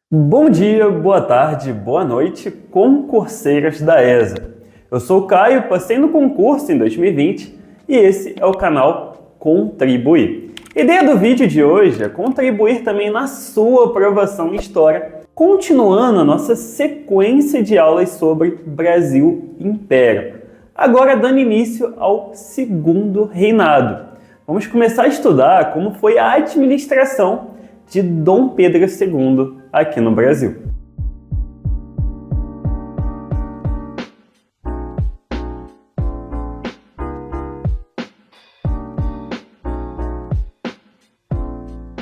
Bom dia, boa tarde, boa noite, concurseiras da ESA. Eu sou o Caio, passei no concurso em 2020 e esse é o canal Contribuir. A ideia do vídeo de hoje é contribuir também na sua aprovação em História, continuando a nossa sequência de aulas sobre Brasil Império. Agora dando início ao Segundo Reinado. Vamos começar a estudar como foi a administração de Dom Pedro II aqui no Brasil.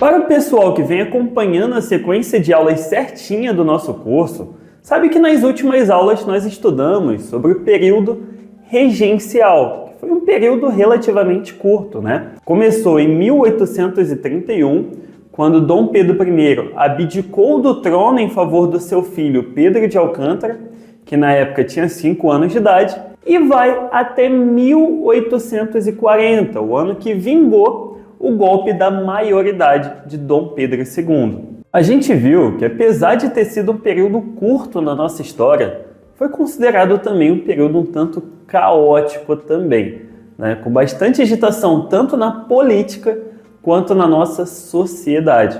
Para o pessoal que vem acompanhando a sequência de aulas certinha do nosso curso, sabe que nas últimas aulas nós estudamos sobre o período regencial, que foi um período relativamente curto, né? Começou em 1831, quando Dom Pedro I abdicou do trono em favor do seu filho Pedro de Alcântara, que na época tinha 5 anos de idade, e vai até 1840, o ano que vingou o golpe da maioridade de Dom Pedro II. A gente viu que, apesar de ter sido um período curto na nossa história, foi considerado também um período um tanto caótico também, né? Com bastante agitação tanto na política quanto na nossa sociedade,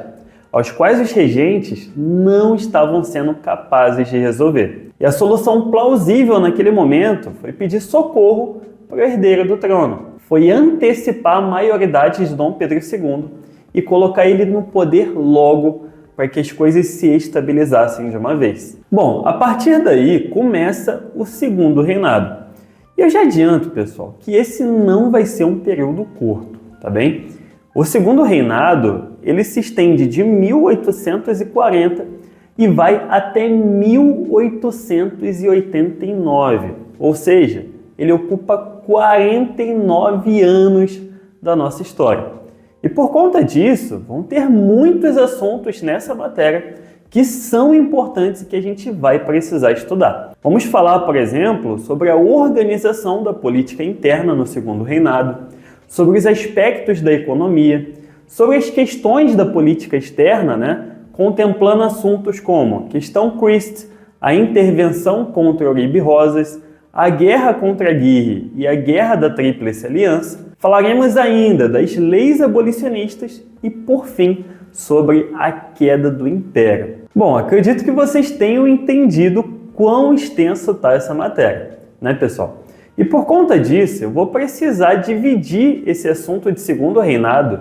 aos quais os regentes não estavam sendo capazes de resolver. E a solução plausível naquele momento foi pedir socorro para o herdeiro do trono. Foi antecipar a maioridade de Dom Pedro II e colocar ele no poder logo para que as coisas se estabilizassem de uma vez. Bom, a partir daí começa o Segundo Reinado. E eu já adianto, pessoal, que esse não vai ser um período curto, tá bem? O Segundo Reinado, ele se estende de 1840 e vai até 1889, ou seja, ele ocupa 49 anos da nossa história. E por conta disso, vão ter muitos assuntos nessa matéria que são importantes e que a gente vai precisar estudar. Vamos falar, por exemplo, sobre a organização da política interna no Segundo Reinado, sobre os aspectos da economia, sobre as questões da política externa, né? Contemplando assuntos como questão Christ, a intervenção contra Uribe Rosas, a guerra contra Aguirre e a guerra da Tríplice Aliança. Falaremos ainda das leis abolicionistas e, por fim, sobre a queda do Império. Bom, acredito que vocês tenham entendido quão extensa está essa matéria, né, pessoal? E por conta disso, eu vou precisar dividir esse assunto de Segundo Reinado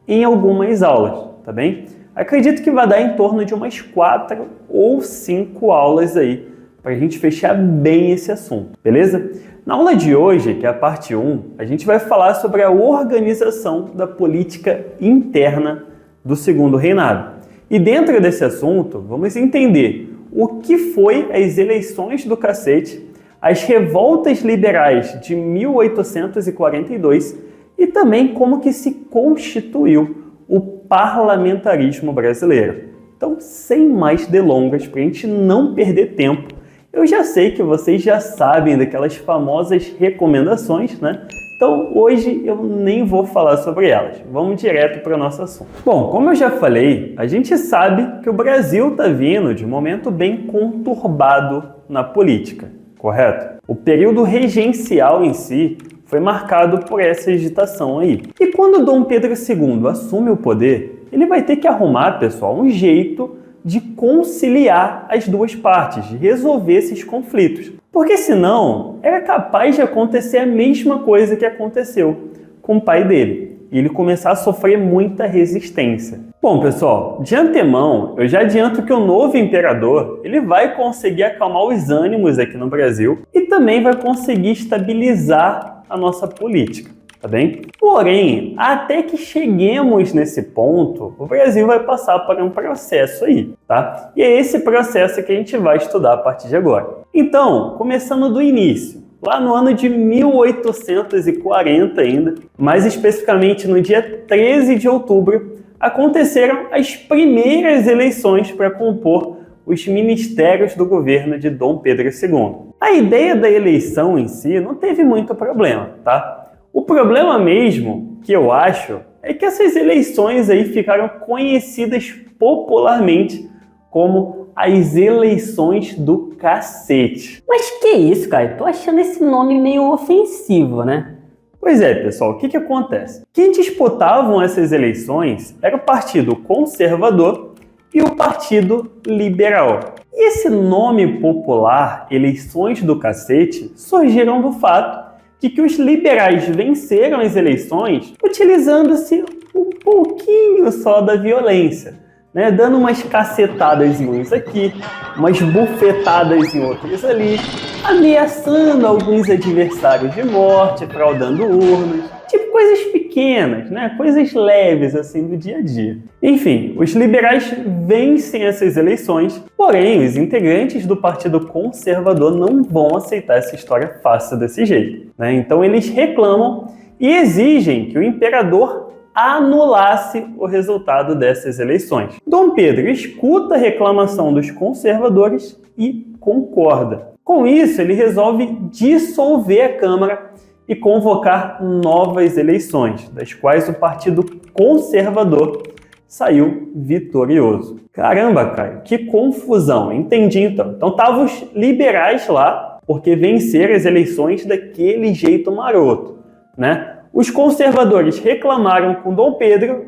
em algumas aulas, tá bem? Acredito que vai dar em torno de umas 4 ou 5 aulas aí, para a gente fechar bem esse assunto, beleza? Na aula de hoje, que é a parte 1, a gente vai falar sobre a organização da política interna do Segundo Reinado. E dentro desse assunto, vamos entender o que foi as eleições do cacete, as revoltas liberais de 1842 e também como que se constituiu o parlamentarismo brasileiro. Então, sem mais delongas, para a gente não perder tempo, eu já sei que vocês já sabem daquelas famosas recomendações, né? Então, hoje eu nem vou falar sobre elas. Vamos direto para o nosso assunto. Bom, como eu já falei, a gente sabe que o Brasil está vindo de um momento bem conturbado na política, correto? O período regencial em si foi marcado por essa agitação aí. E quando Dom Pedro II assume o poder, ele vai ter que arrumar, pessoal, um jeito de conciliar as duas partes, de resolver esses conflitos. Porque senão era capaz de acontecer a mesma coisa que aconteceu com o pai dele, e ele começar a sofrer muita resistência. Bom, pessoal, de antemão, eu já adianto que o novo imperador ele vai conseguir acalmar os ânimos aqui no Brasil e também vai conseguir estabilizar a nossa política, tá bem? Porém, até que cheguemos nesse ponto, o Brasil vai passar por um processo aí, tá? E é esse processo que a gente vai estudar a partir de agora. Então, começando do início, lá no ano de 1840 ainda, mais especificamente no dia 13 de outubro, aconteceram as primeiras eleições para compor os ministérios do governo de Dom Pedro II. A ideia da eleição em si não teve muito problema, tá? O problema mesmo, que eu acho, é que essas eleições aí ficaram conhecidas popularmente como as eleições do cacete. Mas que isso, cara? Tô achando esse nome meio ofensivo, né? Pois é, pessoal, o que acontece? Quem disputavam essas eleições era o Partido Conservador e o Partido Liberal. E esse nome popular, eleições do cacete, surgiram do fato de que os liberais venceram as eleições utilizando-se um pouquinho só da violência, né? Dando umas cacetadas em uns aqui, umas bufetadas em outros ali, ameaçando alguns adversários de morte, fraudando urnas, tipo coisas pequenas, né? Coisas leves assim do dia a dia. Enfim, os liberais vencem essas eleições, porém os integrantes do Partido Conservador não vão aceitar essa história fácil desse jeito, né? Então eles reclamam e exigem que o imperador anulasse o resultado dessas eleições. Dom Pedro escuta a reclamação dos conservadores e concorda. Com isso, ele resolve dissolver a Câmara e convocar novas eleições, das quais o Partido Conservador saiu vitorioso. Caramba, cara, que confusão, entendi então. Então estavam os liberais lá, porque venceram as eleições daquele jeito maroto, né? Os conservadores reclamaram com Dom Pedro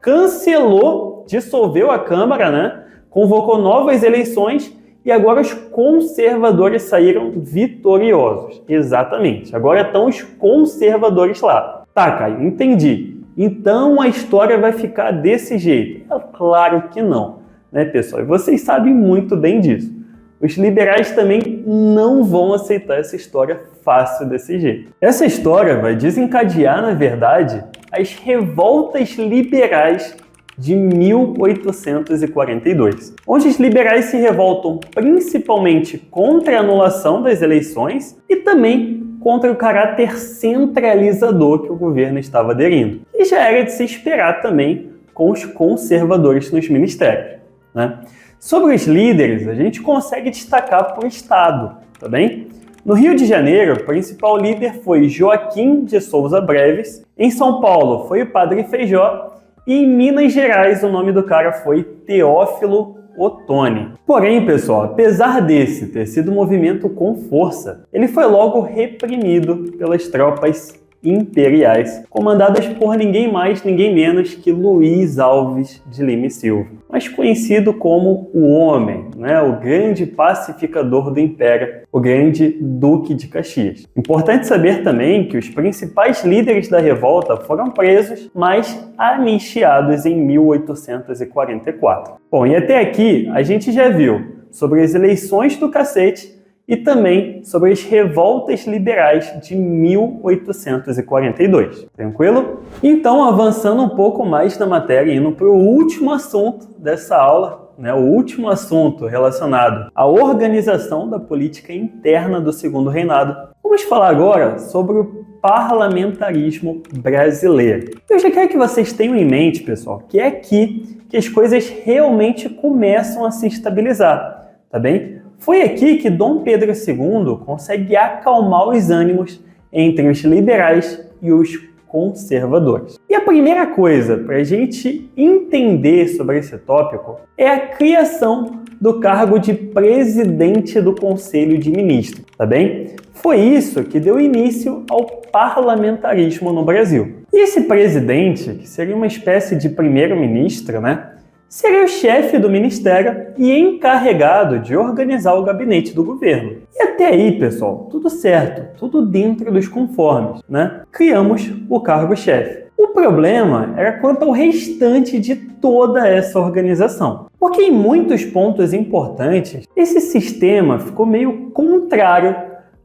cancelou, dissolveu a Câmara, né? Convocou novas eleições e agora os conservadores saíram vitoriosos. Exatamente, agora estão os conservadores lá. Tá, Caio, entendi. Então a história vai ficar desse jeito? É claro que não, né, pessoal? E vocês sabem muito bem disso. Os liberais também não vão aceitar essa história fácil desse jeito. Essa história vai desencadear, na verdade, as revoltas liberais de 1842, onde os liberais se revoltam principalmente contra a anulação das eleições e também contra o caráter centralizador que o governo estava aderindo. E já era de se esperar também com os conservadores nos ministérios, né? Sobre os líderes, a gente consegue destacar por estado, tá bem? No Rio de Janeiro, o principal líder foi Joaquim de Souza Breves, em São Paulo foi o Padre Feijó e em Minas Gerais o nome do cara foi Teófilo Otoni. Porém, pessoal, apesar desse ter sido um movimento com força, ele foi logo reprimido pelas tropas imperiais, comandadas por ninguém mais, ninguém menos que Luiz Alves de Lima e Silva, mais conhecido como o Homem, né? O grande pacificador do Império, o grande Duque de Caxias. Importante saber também que os principais líderes da revolta foram presos, mas anistiados em 1844. Bom, e até aqui a gente já viu sobre as eleições do cacete e também sobre as revoltas liberais de 1842. Tranquilo? Então, avançando um pouco mais na matéria, indo para o último assunto dessa aula, né, o último assunto relacionado à organização da política interna do Segundo Reinado, vamos falar agora sobre o parlamentarismo brasileiro. Eu já quero que vocês tenham em mente, pessoal, que é aqui que as coisas realmente começam a se estabilizar, tá bem? Foi aqui que Dom Pedro II consegue acalmar os ânimos entre os liberais e os conservadores. E a primeira coisa para a gente entender sobre esse tópico é a criação do cargo de presidente do Conselho de Ministros, tá bem? Foi isso que deu início ao parlamentarismo no Brasil. E esse presidente, que seria uma espécie de primeiro-ministro, né? Seria o chefe do ministério e encarregado de organizar o gabinete do governo. E até aí, pessoal, tudo certo, tudo dentro dos conformes, né? Criamos o cargo-chefe. O problema era quanto ao restante de toda essa organização. Porque em muitos pontos importantes, esse sistema ficou meio contrário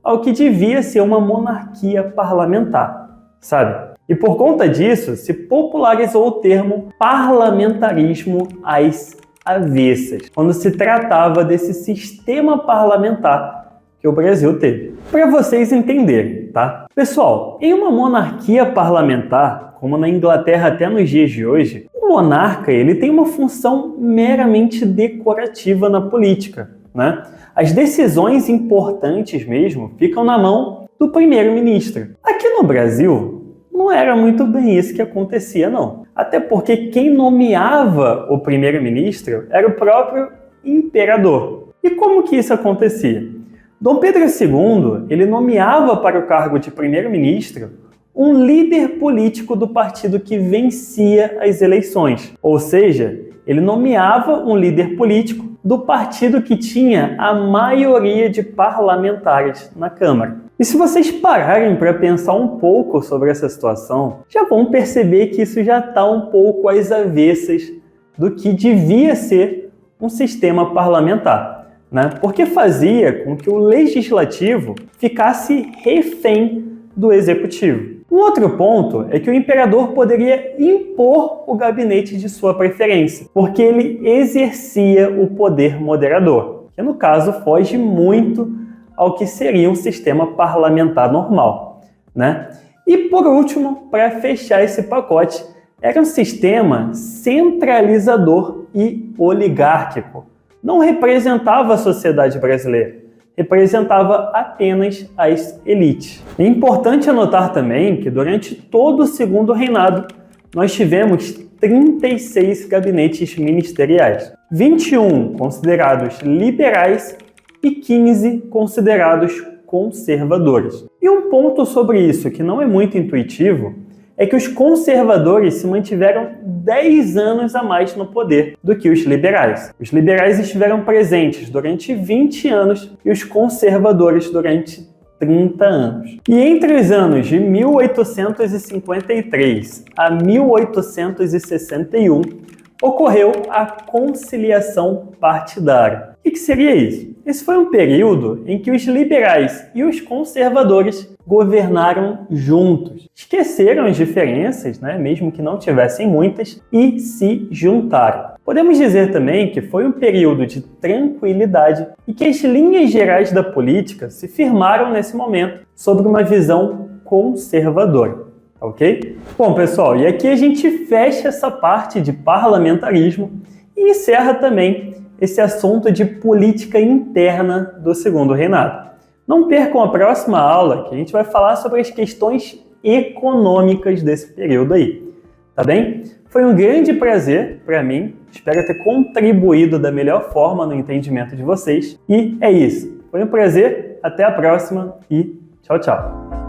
ao que devia ser uma monarquia parlamentar, sabe? E por conta disso, se popularizou o termo parlamentarismo às avessas, quando se tratava desse sistema parlamentar que o Brasil teve. Para vocês entenderem, tá? Pessoal, em uma monarquia parlamentar, como na Inglaterra até nos dias de hoje, o monarca ele tem uma função meramente decorativa na política, né? As decisões importantes mesmo ficam na mão do primeiro-ministro. Aqui no Brasil, não era muito bem isso que acontecia, não. Até porque quem nomeava o primeiro-ministro era o próprio imperador. E como que isso acontecia? Dom Pedro II, ele nomeava para o cargo de primeiro-ministro um líder político do partido que vencia as eleições. Ou seja, ele nomeava um líder político do partido que tinha a maioria de parlamentares na Câmara. E se vocês pararem para pensar um pouco sobre essa situação, já vão perceber que isso já está um pouco às avessas do que devia ser um sistema parlamentar, né? Porque fazia com que o legislativo ficasse refém do executivo. Um outro ponto é que o imperador poderia impor o gabinete de sua preferência, porque ele exercia o poder moderador, que no caso foge muito ao que seria um sistema parlamentar normal, né? E por último, para fechar esse pacote, era um sistema centralizador e oligárquico. Não representava a sociedade brasileira, representava apenas as elites. É importante anotar também que durante todo o segundo reinado nós tivemos 36 gabinetes ministeriais, 21 considerados liberais e 15 considerados conservadores. E um ponto sobre isso que não é muito intuitivo é que os conservadores se mantiveram 10 anos a mais no poder do que os liberais. Os liberais estiveram presentes durante 20 anos e os conservadores durante 30 anos. E entre os anos de 1853 a 1861, ocorreu a conciliação partidária. O que seria isso? Esse foi um período em que os liberais e os conservadores governaram juntos. Esqueceram as diferenças, né, mesmo que não tivessem muitas, e se juntaram. Podemos dizer também que foi um período de tranquilidade e que as linhas gerais da política se firmaram nesse momento sobre uma visão conservadora. Ok? Bom, pessoal, e aqui a gente fecha essa parte de parlamentarismo e encerra também esse assunto de política interna do segundo reinado. Não percam a próxima aula, que a gente vai falar sobre as questões econômicas desse período aí, tá bem? Foi um grande prazer para mim, espero ter contribuído da melhor forma no entendimento de vocês. E é isso, foi um prazer, até a próxima e tchau, tchau!